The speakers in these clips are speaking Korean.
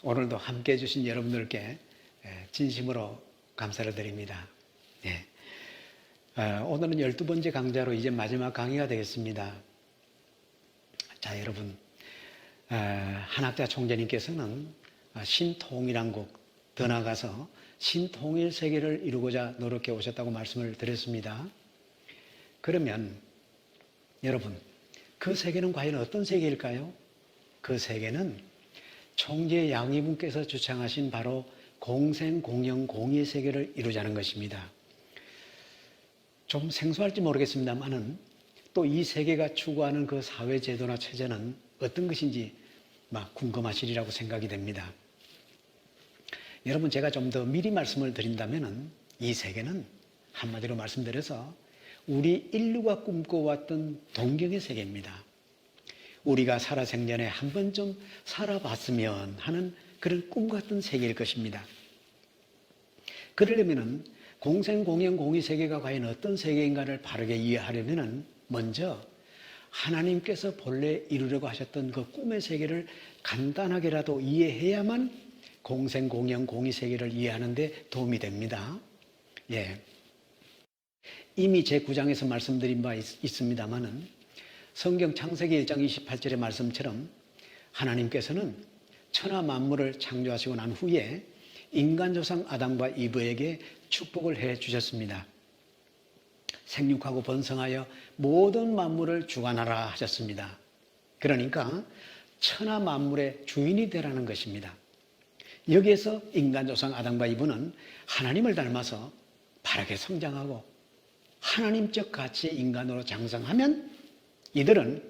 오늘도 함께 해주신 여러분들께 진심으로 감사를 드립니다. 예. 오늘은 12번째 강좌로 이제 마지막 강의가 되겠습니다. 자, 여러분, 한학자 총재님께서는 신통일한 곡, 더 나아가서 신통일 세계를 이루고자 노력해 오셨다고 말씀을 드렸습니다. 그러면 여러분, 그 세계는 과연 어떤 세계일까요? 그 세계는 총재 양희분께서 주창하신 바로 공생공영공의의 세계를 이루자는 것입니다. 좀 생소할지 모르겠습니다만은 또 이 세계가 추구하는 그 사회제도나 체제는 어떤 것인지 막 궁금하시리라고 생각이 됩니다. 여러분, 제가 좀 더 미리 말씀을 드린다면은 이 세계는 한마디로 말씀드려서 우리 인류가 꿈꿔왔던 동경의 세계입니다. 우리가 살아생전에 한 번쯤 살아봤으면 하는 그런 꿈 같은 세계일 것입니다. 그러려면은 공생공영공의 세계가 과연 어떤 세계인가를 바르게 이해하려면은 먼저 하나님께서 본래 이루려고 하셨던 그 꿈의 세계를 간단하게라도 이해해야만 공생공영공의 세계를 이해하는 데 도움이 됩니다. 예. 이미 제 9장에서 말씀드린 바 있습니다만은 성경 창세기 1장 28절의 말씀처럼 하나님께서는 천하 만물을 창조하시고 난 후에 인간 조상 아담과 이브에게 축복을 해 주셨습니다. 생육하고 번성하여 모든 만물을 주관하라 하셨습니다. 그러니까 천하 만물의 주인이 되라는 것입니다. 여기에서 인간 조상 아담과 이브는 하나님을 닮아서 바르게 성장하고 하나님적 가치의 인간으로 장성하면 이들은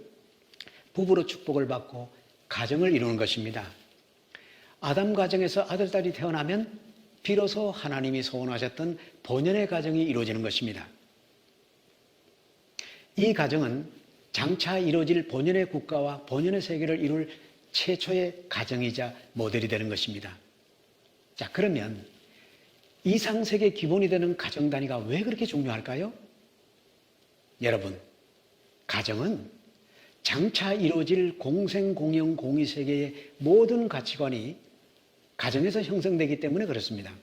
부부로 축복을 받고 가정을 이루는 것입니다. 아담 가정에서 아들, 딸이 태어나면 비로소 하나님이 소원하셨던 본연의 가정이 이루어지는 것입니다. 이 가정은 장차 이루어질 본연의 국가와 본연의 세계를 이룰 최초의 가정이자 모델이 되는 것입니다. 자, 그러면 이상세계 기본이 되는 가정 단위가 왜 그렇게 중요할까요? 여러분, 가정은 장차 이루어질 공생공영공의 세계의 모든 가치관이 가정에서 형성되기 때문에 그렇습니다.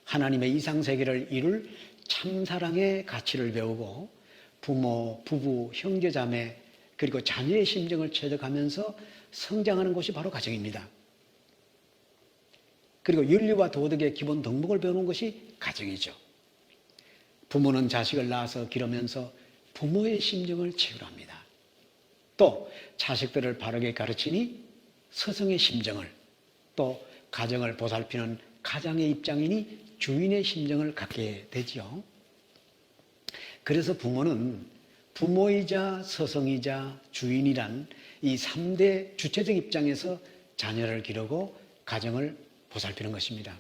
하나님의 이상세계를 이룰 참사랑의 가치를 배우고 부모, 부부, 형제자매 그리고 자녀의 심정을 체득하면서 성장하는 곳이 바로 가정입니다. 그리고 윤리와 도덕의 기본 덕목을 배우는 것이 가정이죠. 부모는 자식을 낳아서 기르면서 부모의 심정을 채우랍니다. 또 자식들을 바르게 가르치니 스승의 심정을, 또 가정을 보살피는 가장의 입장이니 주인의 심정을 갖게 되지요. 그래서 부모는 부모이자 스승이자 주인이란 이 3대 주체적 입장에서 자녀를 기르고 가정을 보살피는 것입니다.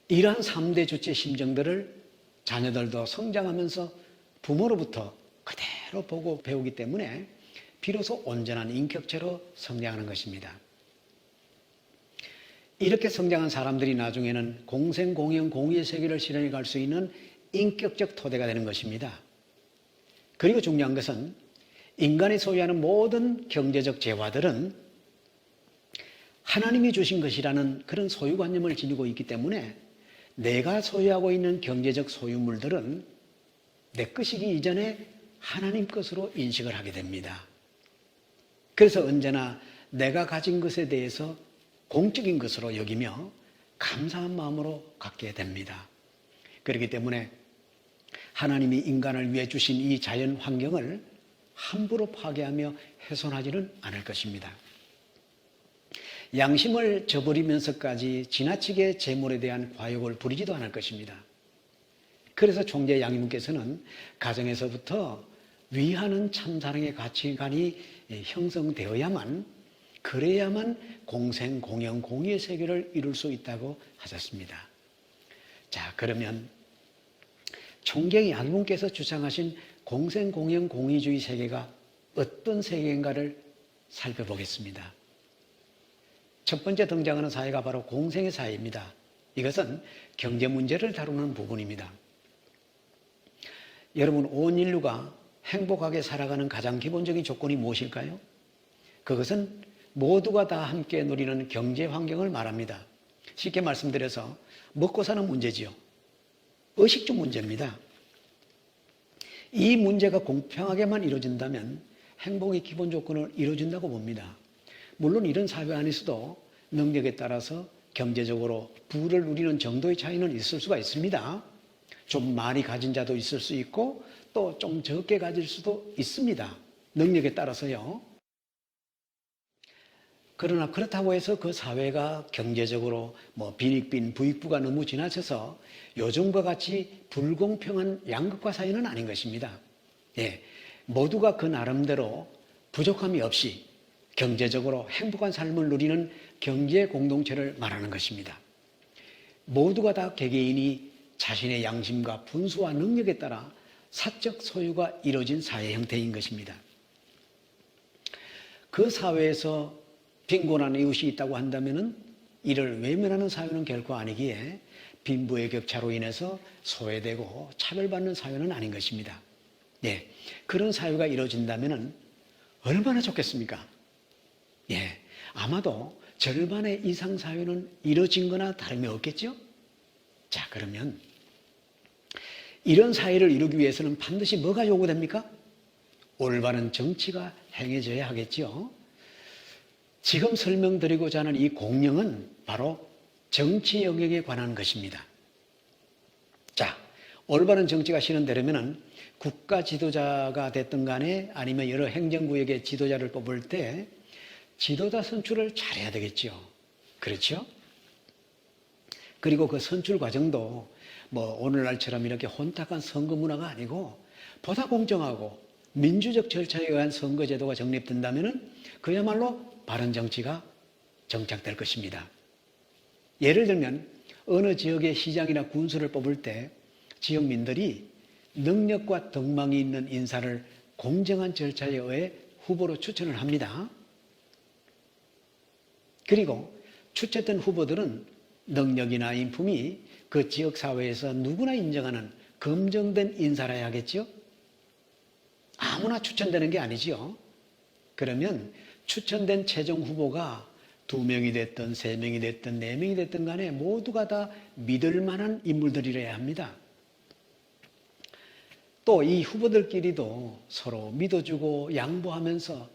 이러한 3대 주체 심정들을 자녀들도 성장하면서 부모로부터 그대로 보고 배우기 때문에 비로소 온전한 인격체로 성장하는 것입니다. 이렇게 성장한 사람들이 나중에는 공생공영공의의 세계를 실현해 갈 수 있는 인격적 토대가 되는 것입니다. 그리고 중요한 것은 인간이 소유하는 모든 경제적 재화들은 하나님이 주신 것이라는 그런 소유관념을 지니고 있기 때문에 내가 소유하고 있는 경제적 소유물들은 내 것이기 이전에 하나님 것으로 인식을 하게 됩니다. 그래서 언제나 내가 가진 것에 대해서 공적인 것으로 여기며 감사한 마음으로 갖게 됩니다. 그렇기 때문에 하나님이 인간을 위해 주신 이 자연 환경을 함부로 파괴하며 훼손하지는 않을 것입니다. 양심을 저버리면서까지 지나치게 재물에 대한 과욕을 부리지도 않을 것입니다. 그래서 총재 양희분께서는 가정에서부터 위하는 참사랑의 가치관이 형성되어야만, 그래야만 공생공영공의의 세계를 이룰 수 있다고 하셨습니다. 자, 그러면 총재 양희분께서 주장하신 공생공영공의주의 세계가 어떤 세계인가를 살펴보겠습니다. 첫 번째 등장하는 사회가 바로 공생의 사회입니다. 이것은 경제 문제를 다루는 부분입니다. 여러분, 온 인류가 행복하게 살아가는 가장 기본적인 조건이 무엇일까요? 그것은 모두가 다 함께 누리는 경제 환경을 말합니다. 쉽게 말씀드려서 먹고 사는 문제지요. 의식주 문제입니다. 이 문제가 공평하게만 이루어진다면 행복의 기본 조건을 이루어진다고 봅니다. 물론 이런 사회 안에서도 능력에 따라서 경제적으로 부를 누리는 정도의 차이는 있을 수가 있습니다. 좀 많이 가진 자도 있을 수 있고 또 좀 적게 가질 수도 있습니다. 능력에 따라서요. 그러나 그렇다고 해서 그 사회가 경제적으로 빈익빈 부익부가 너무 지나쳐서 요즘과 같이 불공평한 양극화 사회는 아닌 것입니다. 예, 모두가 그 나름대로 부족함이 없이 경제적으로 행복한 삶을 누리는 경제 공동체를 말하는 것입니다. 모두가 다 개개인이 자신의 양심과 분수와 능력에 따라 사적 소유가 이루어진 사회 형태인 것입니다. 그 사회에서 빈곤한 이웃이 있다고 한다면 이를 외면하는 사회는 결코 아니기에 빈부의 격차로 인해서 소외되고 차별받는 사회는 아닌 것입니다. 예, 그런 사회가 이루어진다면 얼마나 좋겠습니까? 예, 아마도 절반의 이상 사회는 이루어진 거나 다름이 없겠죠? 자, 그러면 이런 사회를 이루기 위해서는 반드시 뭐가 요구됩니까? 올바른 정치가 행해져야 하겠죠. 지금 설명드리고자 하는 이 공령은 바로 정치 영역에 관한 것입니다. 자, 올바른 정치가 실현되려면 국가 지도자가 됐든 간에 아니면 여러 행정구역의 지도자를 뽑을 때 지도자 선출을 잘해야 되겠죠. 그렇죠? 그리고 그 선출 과정도 오늘날처럼 이렇게 혼탁한 선거 문화가 아니고 보다 공정하고 민주적 절차에 의한 선거제도가 정립된다면 그야말로 바른 정치가 정착될 것입니다. 예를 들면 어느 지역의 시장이나 군수를 뽑을 때 지역민들이 능력과 덕망이 있는 인사를 공정한 절차에 의해 후보로 추천을 합니다. 그리고 추천된 후보들은 능력이나 인품이 그 지역사회에서 누구나 인정하는 검증된 인사라 하겠죠? 아무나 추천되는 게 아니죠. 그러면 추천된 최종 후보가 2명이 됐든 3명이 됐든 4명이 됐든 간에 모두가 다 믿을 만한 인물들이라야 합니다. 또 이 후보들끼리도 서로 믿어주고 양보하면서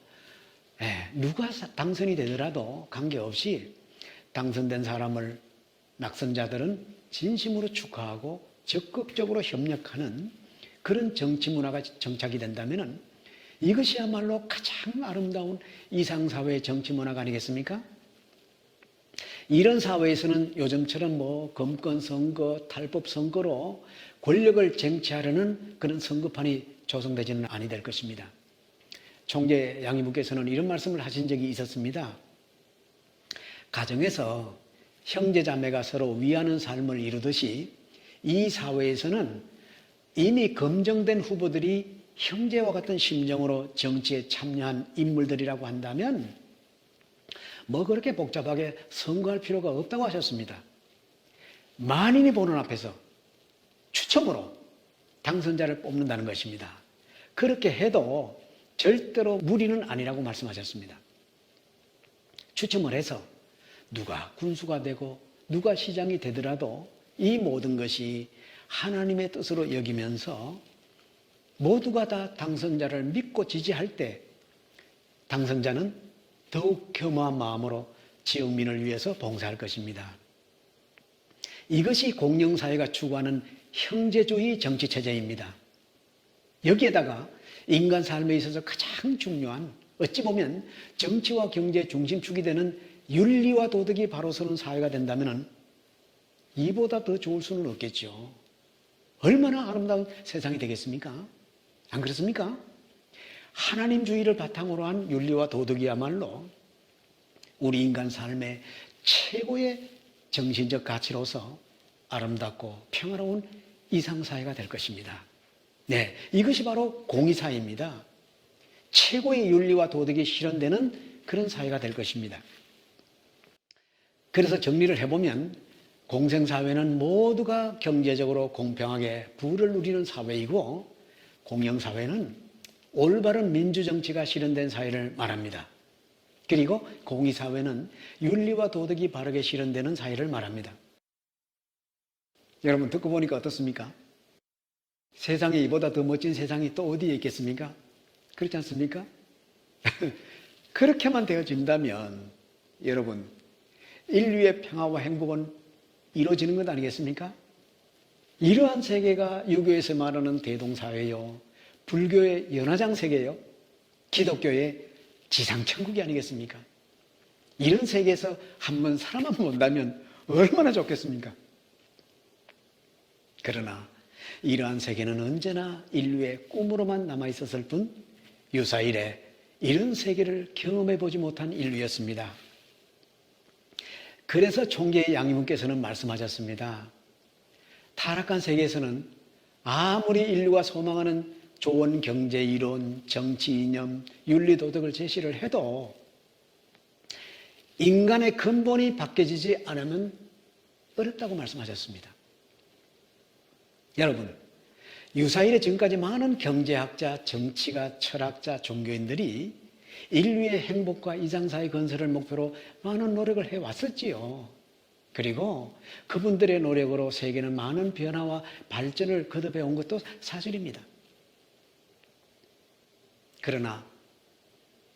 누가 당선이 되더라도 관계없이 당선된 사람을 낙선자들은 진심으로 축하하고 적극적으로 협력하는 그런 정치 문화가 정착이 된다면 이것이야말로 가장 아름다운 이상사회의 정치 문화가 아니겠습니까? 이런 사회에서는 요즘처럼 검권 선거, 탈법 선거로 권력을 쟁취하려는 그런 선거판이 조성되지는 아니 될 것입니다. 총재 양희부께서는 이런 말씀을 하신 적이 있었습니다. 가정에서 형제자매가 서로 위하는 삶을 이루듯이 이 사회에서는 이미 검증된 후보들이 형제와 같은 심정으로 정치에 참여한 인물들이라고 한다면 그렇게 복잡하게 선거할 필요가 없다고 하셨습니다. 만인이 보는 앞에서 추첨으로 당선자를 뽑는다는 것입니다. 그렇게 해도 절대로 무리는 아니라고 말씀하셨습니다. 추첨을 해서 누가 군수가 되고 누가 시장이 되더라도 이 모든 것이 하나님의 뜻으로 여기면서 모두가 다 당선자를 믿고 지지할 때 당선자는 더욱 겸허한 마음으로 지역민을 위해서 봉사할 것입니다. 이것이 공영사회가 추구하는 형제주의 정치체제입니다. 여기에다가 인간 삶에 있어서 가장 중요한 어찌 보면 정치와 경제의 중심축이 되는 윤리와 도덕이 바로 서는 사회가 된다면 이보다 더 좋을 수는 없겠죠. 얼마나 아름다운 세상이 되겠습니까? 안 그렇습니까? 하나님주의를 바탕으로 한 윤리와 도덕이야말로 우리 인간 삶의 최고의 정신적 가치로서 아름답고 평화로운 이상사회가 될 것입니다. 네, 이것이 바로 공의사회입니다. 최고의 윤리와 도덕이 실현되는 그런 사회가 될 것입니다. 그래서 정리를 해보면 공생사회는 모두가 경제적으로 공평하게 부를 누리는 사회이고 공영사회는 올바른 민주정치가 실현된 사회를 말합니다. 그리고 공의사회는 윤리와 도덕이 바르게 실현되는 사회를 말합니다. 여러분 듣고 보니까 어떻습니까? 세상에 이보다 더 멋진 세상이 또 어디에 있겠습니까? 그렇지 않습니까? 그렇게만 되어진다면 여러분 인류의 평화와 행복은 이루어지는 것 아니겠습니까? 이러한 세계가 유교에서 말하는 대동사회요, 불교의 연화장 세계요, 기독교의 지상천국이 아니겠습니까? 이런 세계에서 한번 살아만 본다면 얼마나 좋겠습니까? 그러나 이러한 세계는 언제나 인류의 꿈으로만 남아있었을 뿐 유사일에 이런 세계를 경험해보지 못한 인류였습니다. 그래서 총계의 양이분께서는 말씀하셨습니다. 타락한 세계에서는 아무리 인류가 소망하는 좋은 경제 이론, 정치 이념, 윤리 도덕을 제시를 해도 인간의 근본이 바뀌어지지 않으면 어렵다고 말씀하셨습니다. 여러분, 유사일에 지금까지 많은 경제학자, 정치가, 철학자, 종교인들이 인류의 행복과 이상사회 건설을 목표로 많은 노력을 해왔었지요. 그리고 그분들의 노력으로 세계는 많은 변화와 발전을 거듭해온 것도 사실입니다. 그러나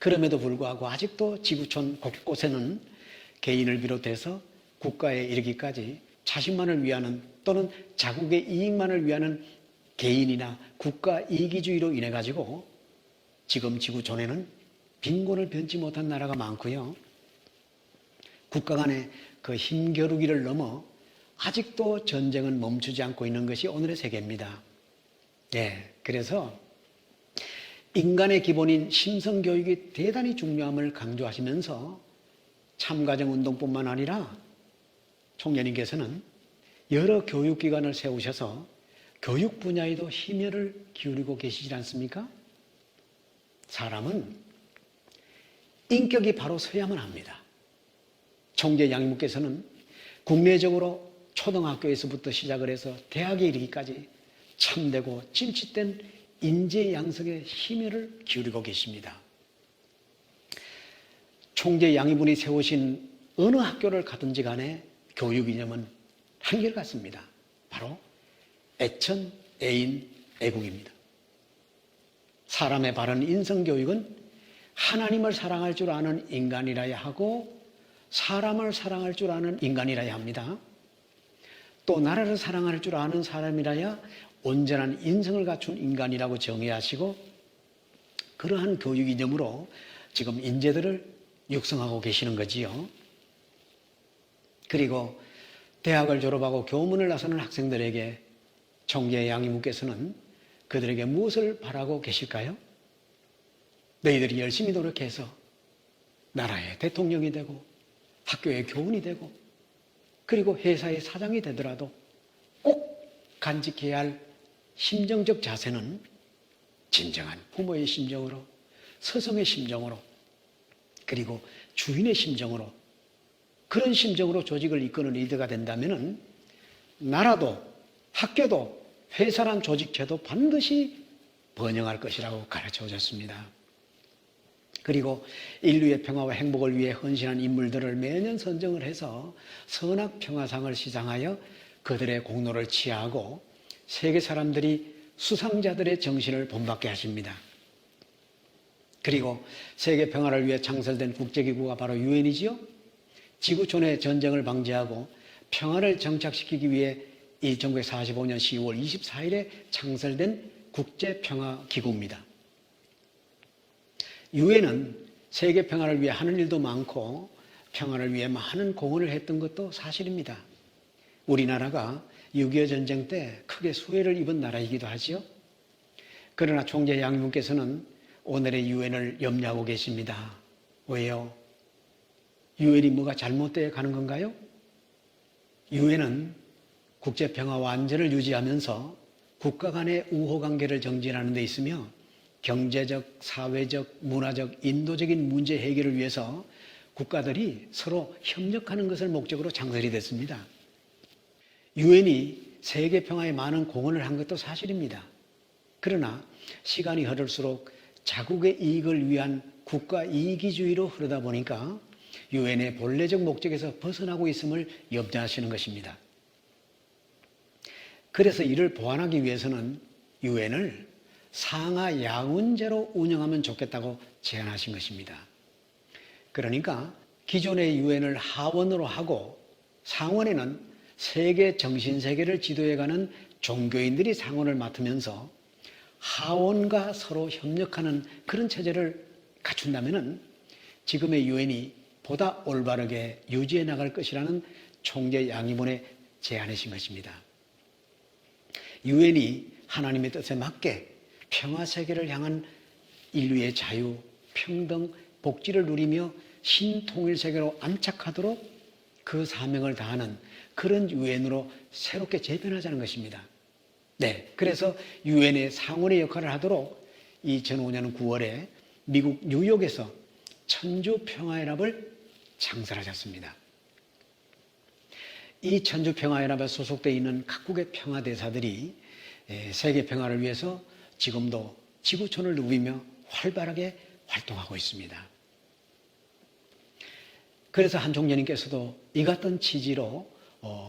그럼에도 불구하고 아직도 지구촌 곳곳에는 개인을 비롯해서 국가에 이르기까지 자신만을 위하는 또는 자국의 이익만을 위하는 개인이나 국가 이기주의로 인해 가지고 지금 지구촌에는 빈곤을 변치 못한 나라가 많고요. 국가 간의 그 힘겨루기를 넘어 아직도 전쟁은 멈추지 않고 있는 것이 오늘의 세계입니다. 그래서 인간의 기본인 심성교육이 대단히 중요함을 강조하시면서 참가정운동뿐만 아니라 총재님께서는 여러 교육기관을 세우셔서 교육 분야에도 힘을 기울이고 계시지 않습니까? 사람은 인격이 바로 서야만 합니다. 총재 양이무께서는 국내적으로 초등학교에서부터 시작을 해서 대학에 이르기까지 참되고 찜칫된 인재 양성에 힘을 기울이고 계십니다. 총재 양이분이 세우신 어느 학교를 가든지 간에 교육 이념은 한결같습니다. 바로 애천, 애인, 애국입니다. 사람의 바른 인성교육은 하나님을 사랑할 줄 아는 인간이라야 하고 사람을 사랑할 줄 아는 인간이라야 합니다. 또 나라를 사랑할 줄 아는 사람이라야 온전한 인성을 갖춘 인간이라고 정의하시고 그러한 교육 이념으로 지금 인재들을 육성하고 계시는 거지요. 그리고 대학을 졸업하고 교문을 나서는 학생들에게 총재 양이무께서는 그들에게 무엇을 바라고 계실까요? 너희들이 열심히 노력해서 나라의 대통령이 되고 학교의 교훈이 되고 그리고 회사의 사장이 되더라도 꼭 간직해야 할 심정적 자세는 진정한 부모의 심정으로, 서성의 심정으로, 그리고 주인의 심정으로, 그런 심정으로 조직을 이끄는 리더가 된다면 나라도 학교도 회사란 조직체도 반드시 번영할 것이라고 가르쳐 주셨습니다. 그리고 인류의 평화와 행복을 위해 헌신한 인물들을 매년 선정을 해서 선악평화상을 시상하여 그들의 공로를 치하하고 세계 사람들이 수상자들의 정신을 본받게 하십니다. 그리고 세계 평화를 위해 창설된 국제기구가 바로 유엔이지요. 지구촌의 전쟁을 방지하고 평화를 정착시키기 위해 1945년 10월 24일에 창설된 국제평화기구입니다. 유엔은 세계 평화를 위해 하는 일도 많고 평화를 위해 많은 공헌을 했던 것도 사실입니다. 우리나라가 6.25 전쟁 때 크게 수혜를 입은 나라이기도 하지요. 그러나 총재 양이분께서는 오늘의 유엔을 염려하고 계십니다. 왜요? 유엔이 뭐가 잘못되어 가는 건가요? 유엔은 국제평화와 안전을 유지하면서 국가 간의 우호관계를 정진하는 데 있으며 경제적, 사회적, 문화적, 인도적인 문제 해결을 위해서 국가들이 서로 협력하는 것을 목적으로 창설이 됐습니다. 유엔이 세계 평화에 많은 공헌을 한 것도 사실입니다. 그러나 시간이 흐를수록 자국의 이익을 위한 국가 이기주의로 흐르다 보니까 유엔의 본래적 목적에서 벗어나고 있음을 염려하시는 것입니다. 그래서 이를 보완하기 위해서는 유엔을 상하 양원제로 운영하면 좋겠다고 제안하신 것입니다. 그러니까 기존의 유엔을 하원으로 하고 상원에는 세계 정신세계를 지도해가는 종교인들이 상원을 맡으면서 하원과 서로 협력하는 그런 체제를 갖춘다면 지금의 유엔이 보다 올바르게 유지해 나갈 것이라는 총재 양이본의 제안이신 것입니다. 유엔이 하나님의 뜻에 맞게 평화세계를 향한 인류의 자유, 평등, 복지를 누리며 신통일세계로 안착하도록 그 사명을 다하는 그런 유엔으로 새롭게 재편하자는 것입니다. 네, 그래서 유엔의 상원의 역할을 하도록 2005년 9월에 미국 뉴욕에서 천주평화연합을 창설하셨습니다. 이 천주평화연합에 소속되어 있는 각국의 평화대사들이 세계 평화를 위해서 지금도 지구촌을 누비며 활발하게 활동하고 있습니다. 그래서 한 총재님께서도 이 같은 취지로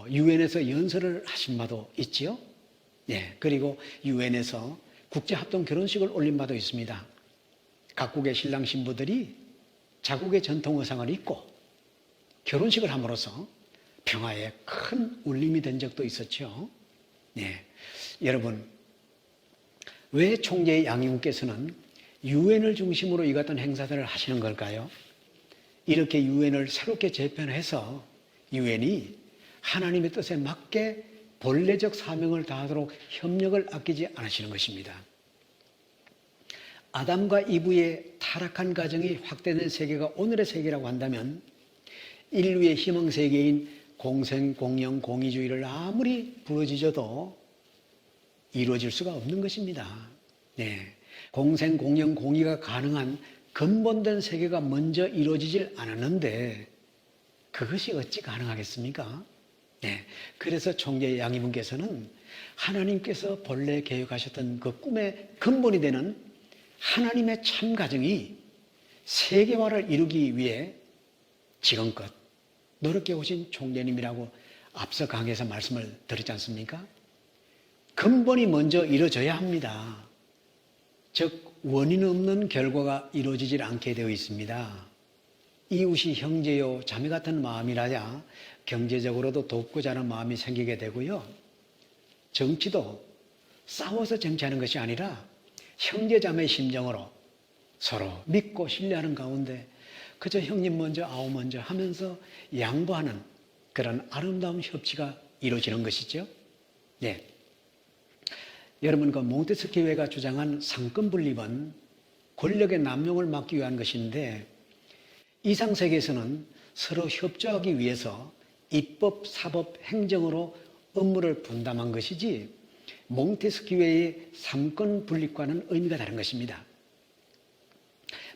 유엔에서 연설을 하신 바도 있지요. 예, 그리고 유엔에서 국제합동 결혼식을 올린 바도 있습니다. 각국의 신랑 신부들이 자국의 전통 의상을 입고 결혼식을 함으로써 평화에 큰 울림이 된 적도 있었죠. 예, 여러분, 왜 총재 양희국께서는 유엔을 중심으로 이 같은 행사들을 하시는 걸까요? 이렇게 유엔을 새롭게 재편해서 유엔이 하나님의 뜻에 맞게 본래적 사명을 다하도록 협력을 아끼지 않으시는 것입니다. 아담과 이브의 타락한 가정이 확대된 세계가 오늘의 세계라고 한다면 인류의 희망세계인 공생, 공영, 공의주의를 아무리 부르짖어도 이루어질 수가 없는 것입니다. 네. 공생, 공영, 공의가 가능한 근본된 세계가 먼저 이루어지질 않았는데 그것이 어찌 가능하겠습니까? 네. 그래서 총재 양이분께서는 하나님께서 본래 계획하셨던 그 꿈의 근본이 되는 하나님의 참 가정이 세계화를 이루기 위해 지금껏 노력해 오신 총재님이라고 앞서 강의에서 말씀을 드렸지 않습니까? 근본이 먼저 이루어져야 합니다. 즉 원인 없는 결과가 이루어지질 않게 되어 있습니다. 이웃이 형제요 자매 같은 마음이라야 경제적으로도 돕고자 하는 마음이 생기게 되고요. 정치도 싸워서 정치하는 것이 아니라 형제 자매의 심정으로 서로 믿고 신뢰하는 가운데 그저 형님 먼저 아우 먼저 하면서 양보하는 그런 아름다운 협치가 이루어지는 것이죠. 네. 여러분, 그 몽테스키웨가 주장한 상권 분립은 권력의 남용을 막기 위한 것인데 이상세계에서는 서로 협조하기 위해서 입법, 사법, 행정으로 업무를 분담한 것이지 몽테스키웨의 삼권 분립과는 의미가 다른 것입니다.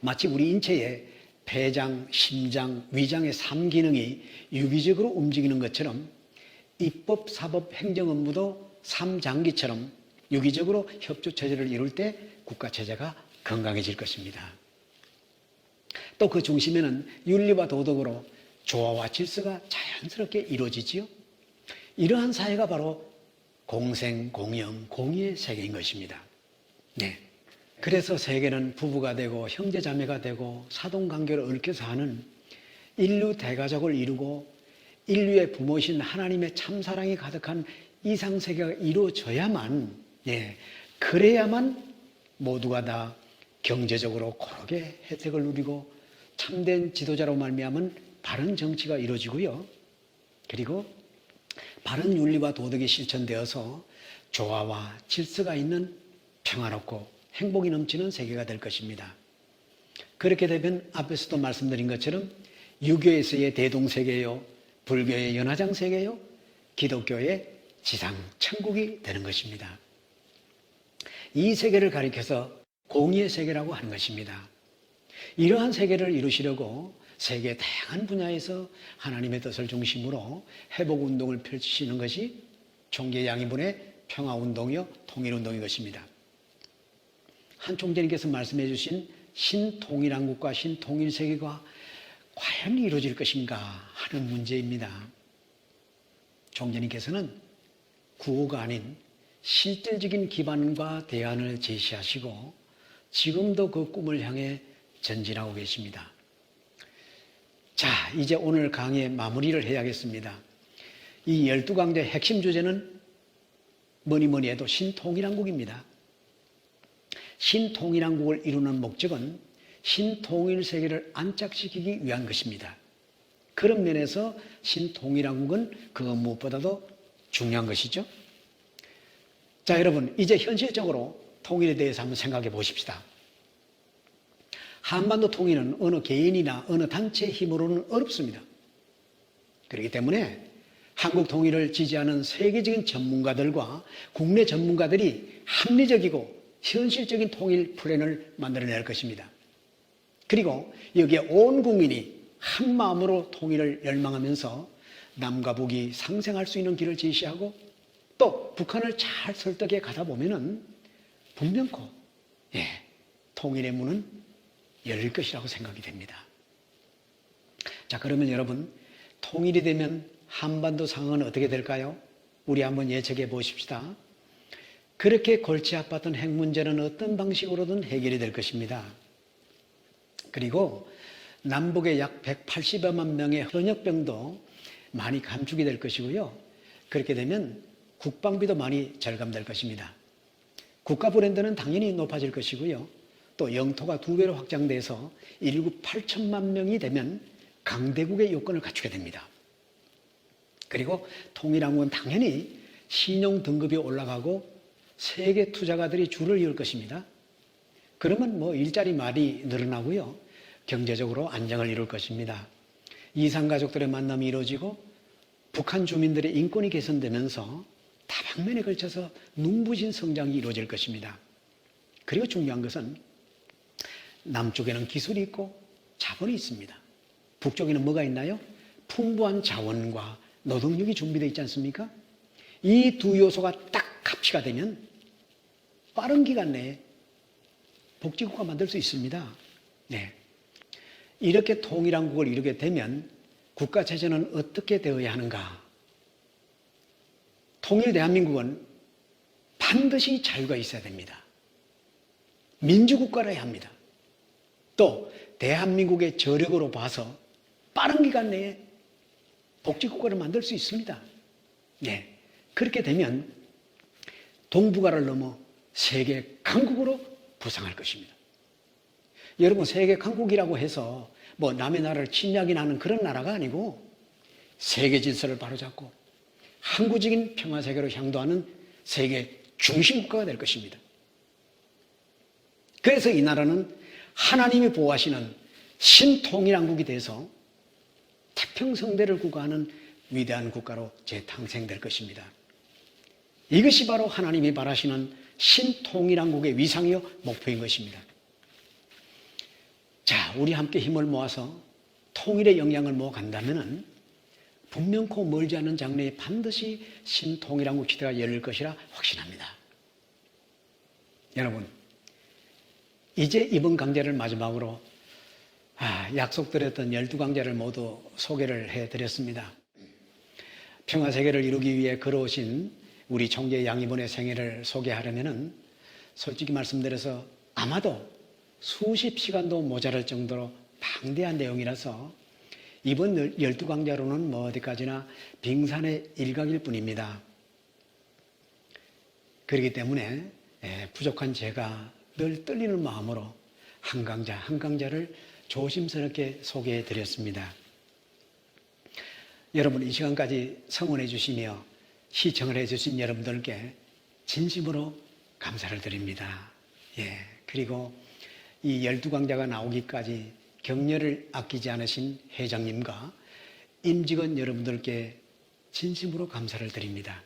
마치 우리 인체에 폐장, 심장, 위장의 3기능이 유기적으로 움직이는 것처럼 입법, 사법, 행정 업무도 3장기처럼 유기적으로 협조체제를 이룰 때 국가체제가 건강해질 것입니다. 또 그 중심에는 윤리와 도덕으로 조화와 질서가 자연스럽게 이루어지지요. 이러한 사회가 바로 공생, 공영, 공의의 세계인 것입니다. 네. 그래서 세계는 부부가 되고 형제자매가 되고 사돈관계를 얽혀서 하는 인류 대가족을 이루고 인류의 부모이신 하나님의 참사랑이 가득한 이상세계가 이루어져야만, 예, 그래야만 모두가 다 경제적으로 고르게 혜택을 누리고 참된 지도자로 말미암은 바른 정치가 이루어지고요. 그리고 바른 윤리와 도덕이 실천되어서 조화와 질서가 있는 평화롭고 행복이 넘치는 세계가 될 것입니다. 그렇게 되면 앞에서도 말씀드린 것처럼 유교에서의 대동세계요, 불교의 연화장세계요, 기독교의 지상천국이 되는 것입니다. 이 세계를 가리켜서 공의의 세계라고 하는 것입니다. 이러한 세계를 이루시려고 세계 다양한 분야에서 하나님의 뜻을 중심으로 회복운동을 펼치시는 것이 총재 양이분의 평화운동이요 통일운동인 것입니다. 한 총재님께서 말씀해 주신 신통일한국과 신통일세계가 과연 이루어질 것인가 하는 문제입니다. 총재님께서는 구호가 아닌 실질적인 기반과 대안을 제시하시고 지금도 그 꿈을 향해 전진하고 계십니다. 자, 이제 오늘 강의 마무리를 해야겠습니다. 이 12강좌의 핵심 주제는 뭐니 해도 신통일한국입니다. 신통일한국을 이루는 목적은 신통일 세계를 안착시키기 위한 것입니다. 그런 면에서 신통일한국은 그 무엇보다도 중요한 것이죠. 자, 여러분, 이제 현실적으로 통일에 대해서 한번 생각해 보십시다. 한반도 통일은 어느 개인이나 어느 단체의 힘으로는 어렵습니다. 그렇기 때문에 한국 통일을 지지하는 세계적인 전문가들과 국내 전문가들이 합리적이고 현실적인 통일 플랜을 만들어낼 것입니다. 그리고 여기에 온 국민이 한 마음으로 통일을 열망하면서 남과 북이 상생할 수 있는 길을 제시하고 또 북한을 잘 설득해 가다 보면은 분명코 통일의 문은 열릴 것이라고 생각이 됩니다. 자, 그러면 여러분, 통일이 되면 한반도 상황은 어떻게 될까요? 우리 한번 예측해 보십시다. 그렇게 골치 아팠던 핵 문제는 어떤 방식으로든 해결이 될 것입니다. 그리고 남북의 약 180여만 명의 현역병도 많이 감축이 될 것이고요. 그렇게 되면 국방비도 많이 절감될 것입니다. 국가 브랜드는 당연히 높아질 것이고요. 또 영토가 2배로 확장돼서 인구 8천만 명이 되면 강대국의 요건을 갖추게 됩니다. 그리고 통일한국은 당연히 신용 등급이 올라가고 세계 투자가들이 줄을 이을 것입니다. 그러면 일자리 많이 늘어나고요. 경제적으로 안정을 이룰 것입니다. 이산가족들의 만남이 이루어지고 북한 주민들의 인권이 개선되면서 다방면에 걸쳐서 눈부신 성장이 이루어질 것입니다. 그리고 중요한 것은 남쪽에는 기술이 있고 자본이 있습니다. 북쪽에는 뭐가 있나요? 풍부한 자원과 노동력이 준비되어 있지 않습니까? 이 두 요소가 딱 합치가 되면 빠른 기간 내에 복지국가 만들 수 있습니다. 네. 이렇게 통일한국을 이루게 되면 국가체제는 어떻게 되어야 하는가? 통일 대한민국은 반드시 자유가 있어야 됩니다. 민주국가라 해야 합니다. 또 대한민국의 저력으로 봐서 빠른 기간 내에 복지국가를 만들 수 있습니다. 네. 그렇게 되면 동북아를 넘어 세계 강국으로 부상할 것입니다. 여러분, 세계 강국이라고 해서 남의 나라를 침략이나 하는 그런 나라가 아니고 세계 질서를 바로잡고 항구적인 평화세계로 향도하는 세계 중심국가가 될 것입니다. 그래서 이 나라는 하나님이 보호하시는 신통일한국이 돼서 태평성대를 구가하는 위대한 국가로 재탄생될 것입니다. 이것이 바로 하나님이 바라시는 신통일한국의 위상이요 목표인 것입니다. 자, 우리 함께 힘을 모아서 통일의 영향을 모아간다면 분명코 멀지 않은 장래에 반드시 신통일한국 시대가 열릴 것이라 확신합니다. 여러분, 이제 이번 강좌를 마지막으로 약속드렸던 12강좌를 모두 소개를 해드렸습니다. 평화세계를 이루기 위해 걸어오신 우리 총재 양이번의 생애를 소개하려면 솔직히 말씀드려서 아마도 수십 시간도 모자랄 정도로 방대한 내용이라서 이번 12강좌로는 어디까지나 빙산의 일각일 뿐입니다. 그렇기 때문에 부족한 제가 늘 떨리는 마음으로 한 강좌 한 강좌를 조심스럽게 소개해 드렸습니다. 여러분, 이 시간까지 성원해 주시며 시청을 해 주신 여러분들께 진심으로 감사를 드립니다. 그리고 이 12강좌가 나오기까지 격려를 아끼지 않으신 회장님과 임직원 여러분들께 진심으로 감사를 드립니다.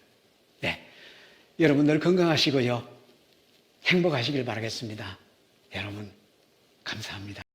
여러분들 건강하시고요. 행복하시길 바라겠습니다. 여러분, 감사합니다.